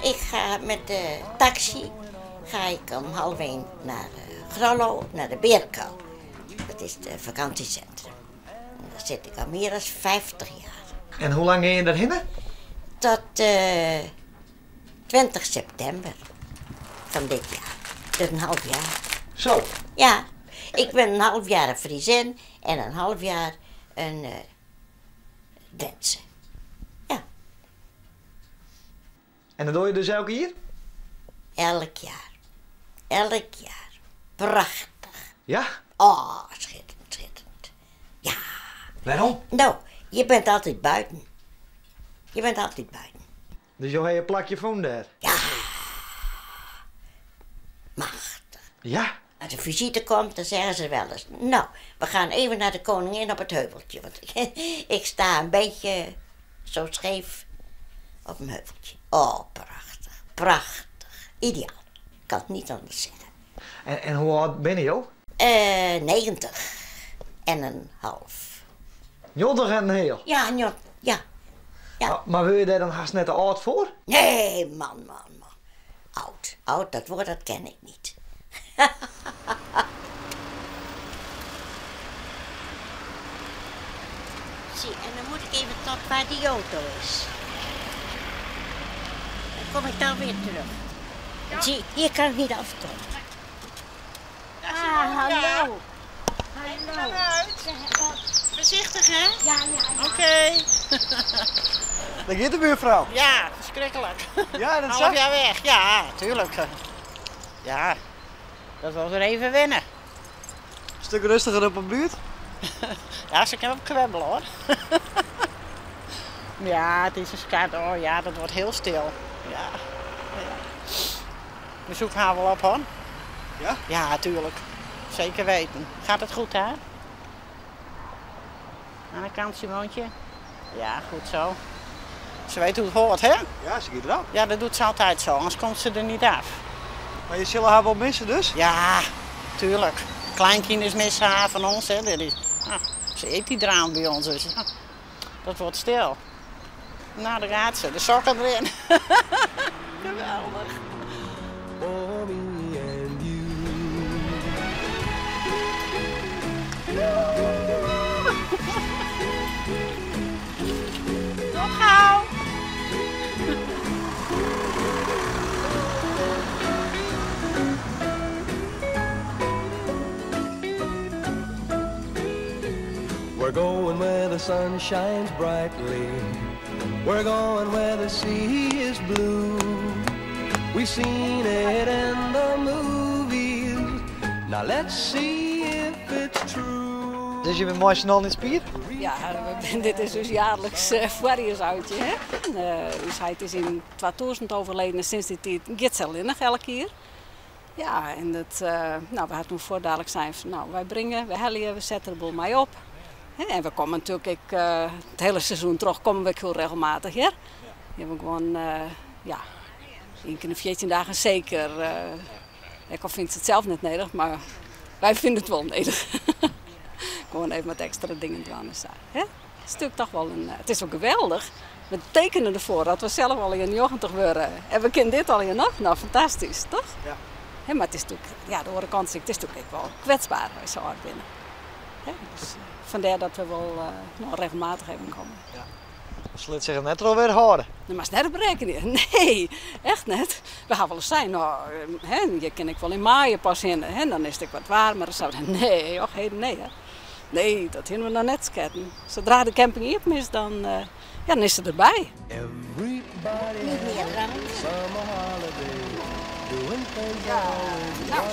Ik ga met de taxi ga ik om 12:30 naar Grollo, naar de Beerkuil. Dat is het vakantiecentrum. En daar zit ik al meer dan 50 jaar. En hoe lang ga je daarheen? Tot 20 september van dit jaar. Dus een half jaar. Zo. Ja, ik ben een half jaar een Friesin en een half jaar een Drentse. Ja, En dat doe je dus elke keer? elk jaar. Elk jaar. Prachtig. Ja? Oh, schitterend, schitterend. Ja. Waarom? Nou, je bent altijd buiten. Je bent altijd buiten. Dus je hebt een plakje van daar? Ja. Machtig. Ja? Als een visite komt, dan zeggen ze wel eens... Nou, we gaan even naar de koningin op het heuveltje. Want ik sta een beetje zo scheef op een heuveltje. Oh, prachtig. Prachtig. Ideaal. Ik kan het niet anders zeggen. En hoe oud ben je, joh? 90 en een half. Joddig en heel. Ja, ja, ja. Ja. Maar wil je daar dan haast net te oud voor? Nee, man. Oud. Oud, dat woord, dat ken ik niet. Zie, en dan moet ik even tot waar die auto is. Dan kom ik dan weer terug. Ja. Zie, hier kan ik niet afkomen. Hallo. Hallo. Voorzichtig, hè? Ja. Oké. Daar gaat de buurvrouw. Ja, verschrikkelijk. Ja, dat Half jaar weg. Ja, tuurlijk. Ja, dat was er even wennen. Een stuk rustiger op een buurt. Ja, ze kan ook kwebbelen, hoor. Ja, het is een skat. Oh ja, dat wordt heel stil. Ja. We zoeken haar wel op, hoor. Ja? Ja, tuurlijk. Zeker weten. Gaat het goed, hè? Aan de kant, Simoontje? Ja, goed zo. Ze weet hoe het hoort, hè? Ja, ze gaat eraf. Ja, dat doet ze altijd zo, anders komt ze er niet af. Maar je zullen haar wel missen dus? Ja, tuurlijk. Kleinkinders missen haar van ons, hè. Ze eet die draan bij ons, dus dat wordt stil. Nou, daar gaat ze. De sokken erin. Geweldig. For me and Tot gauw. We're going where the sun shines brightly. We're going where the sea is blue. We've seen it in the movies. Now let's see if it's true. Dus je bent mooi snel in het spier? Ja, dit is dus jaarlijks variesuitje. Dus hij is in 2000 overleden en sinds die tijd gaat ze linnig elke keer. Ja, en dat, we hadden toen voor dadelijk zijn van, nou, wij brengen, we hellen, we zetten de boel mee op. En we komen natuurlijk het hele seizoen terug, komen we heel regelmatig. Hè? Je hebt gewoon, één keer in 14 dagen zeker. Ik vind het zelf net nodig, maar wij vinden het wel nodig. Gewoon even met extra dingen doen. Hè? Het is natuurlijk toch wel het is ook geweldig. We tekenen ervoor dat we zelf al in 90 worden. En we kennen dit al in nog. Nou, fantastisch, toch? Ja. Hè, maar het is natuurlijk, ja, de andere kant, het is natuurlijk ook wel kwetsbaar bij zo hard binnen. Hè? Dus, vandaar dat we wel regelmatig even komen. Ja. Ze liet zich net alweer houden. Dat mag net berekenen. Nee, echt net. We gaan wel eens zijn. Nou, je ken ik wel in maaien pas in. Hè, dan is het wat warmer. Nee, nee. Hè. Nee, dat kunnen we nou net sketten. Zodra de camping op is, dan is ze erbij. Everybody Niet meer lang. summer holiday. Doing things Nou.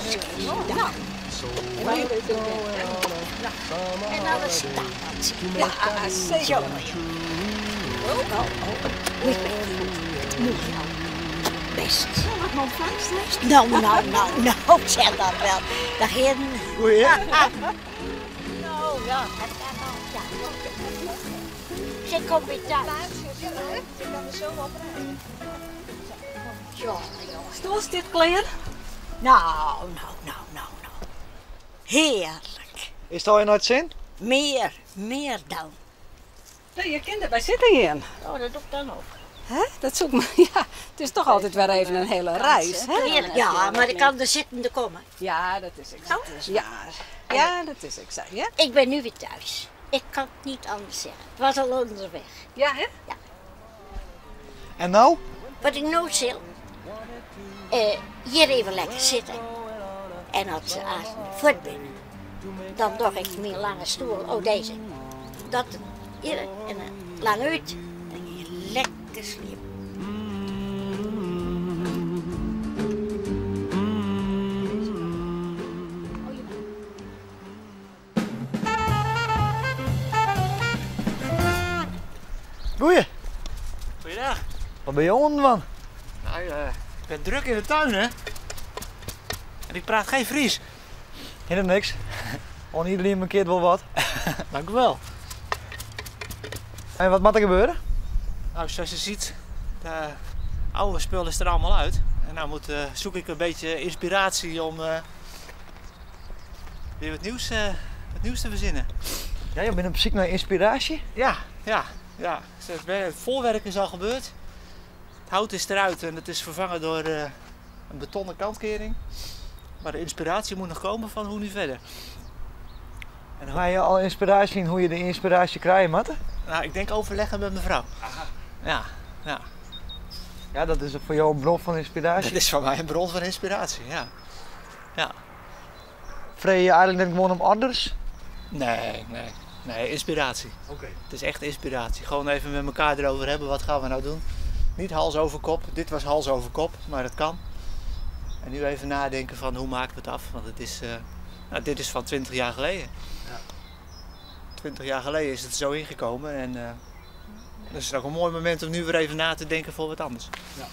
En alles staat. Ja, zeker. Best. Nou, zeg dat wel. Daarin. Goeie, hè? Nou, ja. Ze komt weer thuis. Stoos dit kleer? Nou. Heerlijk. Is het al in het zin? Meer dan. Nee, je kind erbij zitten hier. Oh, dat doe ik dan ook. Hè? Dat zoekt me. Ja, het is toch altijd weer even een hele reis. Hè? Ja, maar ik kan de zittende komen. Ja, dat is exact. Ja. Ja, dat is exact. Ja, Ik ben nu weer thuis. Ik kan het niet anders zeggen. Het was al onderweg. ja hè? En nou? Wat ik nou zil, hier even lekker zitten. En als ze voort binnen, dan doe ik mijn lange stoel, oh deze. Dat hier en lang uit. Dan je lekker sliepen. Goeie. Goeiedag. Wat ben je onder man? Nou, ik ben druk in de tuin, hè? En ik praat geen Fries. Helemaal niks. On iedereen markeert wel wat. Dank u wel. En wat moet er gebeuren? Nou, zoals je ziet, de oude spul is er allemaal uit. En nou zoek ik een beetje inspiratie om weer wat nieuws te verzinnen. Ja, je bent op zoek naar inspiratie. Ja. Het voorwerk is al gebeurd. Het hout is eruit en het is vervangen door een betonnen kantkering. Maar de inspiratie moet nog komen van hoe nu verder. En ga je al inspiratie in hoe je de inspiratie krijgt, Matte? Nou, ik denk overleggen met mijn vrouw. Ja. Ja, dat is voor jou een bron van inspiratie. Dat is voor mij een bron van inspiratie, ja. Vrees je eigenlijk net gewoon om orders? Nee, inspiratie. Oké. Het is echt inspiratie. Gewoon even met elkaar erover hebben, wat gaan we nou doen? Niet hals over kop. Dit was hals over kop, maar dat kan. En nu even nadenken van hoe maken we het af? Want het is, dit is van 20 jaar geleden. Ja. 20 jaar geleden is het zo ingekomen en dat is ook een mooi moment om nu weer even na te denken voor wat anders. Ja.